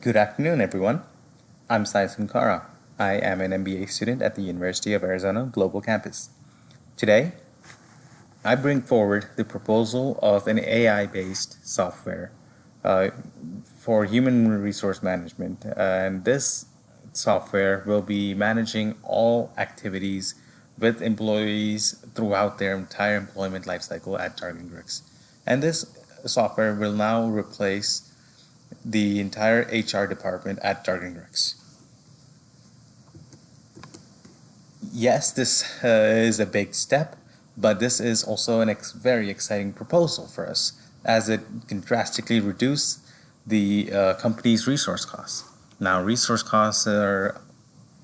Good afternoon, everyone. I'm Sai Sunkara. I am an MBA student at the University of Arizona Global Campus. Today, I bring forward the proposal of an AI-based software for human resource management. And this software will be managing all activities with employees throughout their entire employment lifecycle at DargeanGrix. And this software will now replace the entire HR department at DargeanGrix. Yes, this is a big step, but this is also a very exciting proposal for us, as it can drastically reduce the company's resource costs. Now, resource costs are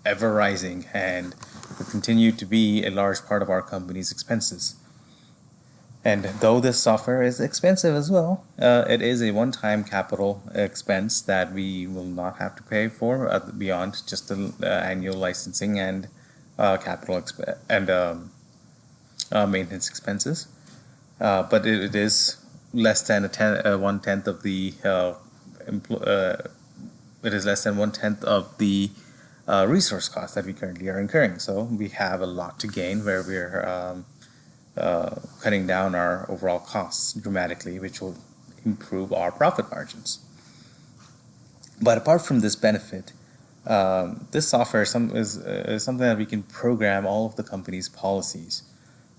ever rising and will continue to be a large part of our company's expenses. And though this software is expensive as well, it is a one-time capital expense that we will not have to pay for beyond just the annual licensing and maintenance expenses. But it is less than one-tenth of the resource costs that we currently are incurring. So we have a lot to gain where we're cutting down our overall costs dramatically, which will improve our profit margins. But apart from this benefit, this software is something that we can program all of the company's policies,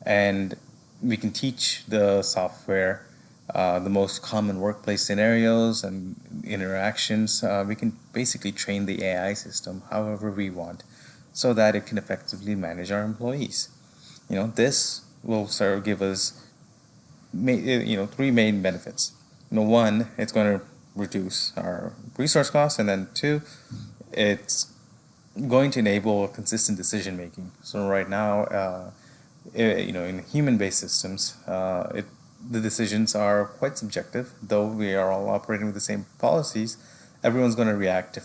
and we can teach the software the most common workplace scenarios and interactions. We can basically train the AI system however we want so that it can effectively manage our employees. This will give us three main benefits. One, it's going to reduce our resource costs, and then two, it's going to enable consistent decision making. So right now, in human-based systems, the decisions are quite subjective. Though we are all operating with the same policies, everyone's going to react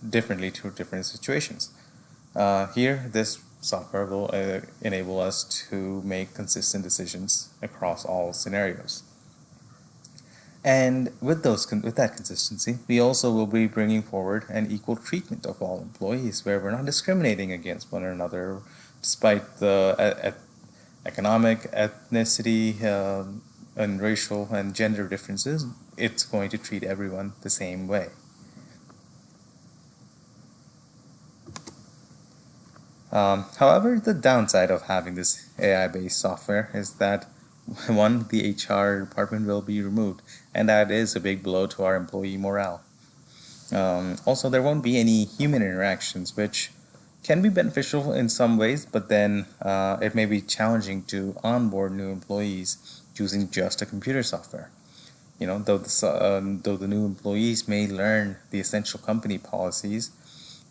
differently to different situations. Here, this software will enable us to make consistent decisions across all scenarios. And with that consistency, we also will be bringing forward an equal treatment of all employees, where we're not discriminating against one another despite the economic, ethnicity, and racial and gender differences. It's going to treat everyone the same way. However, the downside of having this AI-based software is that, one, the HR department will be removed, and that is a big blow to our employee morale. Also, there won't be any human interactions, which can be beneficial in some ways, but then it may be challenging to onboard new employees using just a computer software. Though the new employees may learn the essential company policies,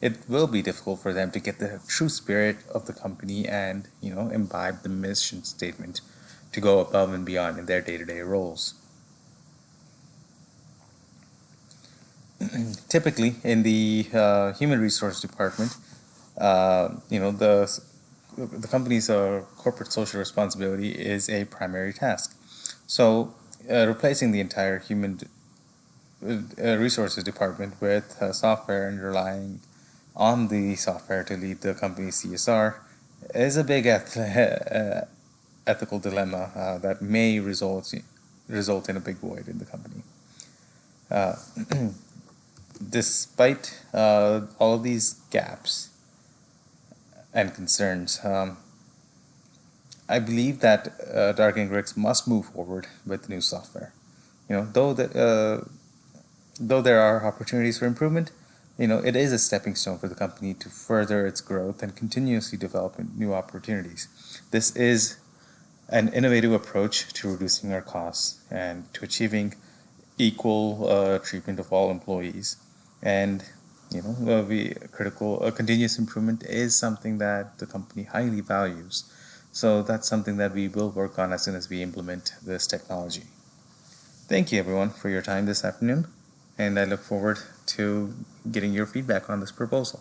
it will be difficult for them to get the true spirit of the company and, imbibe the mission statement to go above and beyond in their day-to-day roles. Typically, in the human resource department, the company's corporate social responsibility is a primary task. So, replacing the entire human resources department with software and relying on the software to lead the company's CSR is a big ethical dilemma that may result in a big void in the company. Despite all of these gaps and concerns, I believe that DargeanGrix must move forward with new software. Though there are opportunities for improvement, it is a stepping stone for the company to further its growth and continuously develop new opportunities. This is an innovative approach to reducing our costs and to achieving equal treatment of all employees. And continuous improvement is something that the company highly values. So that's something that we will work on as soon as we implement this technology. Thank you, everyone, for your time this afternoon, and I look forward to getting your feedback on this proposal.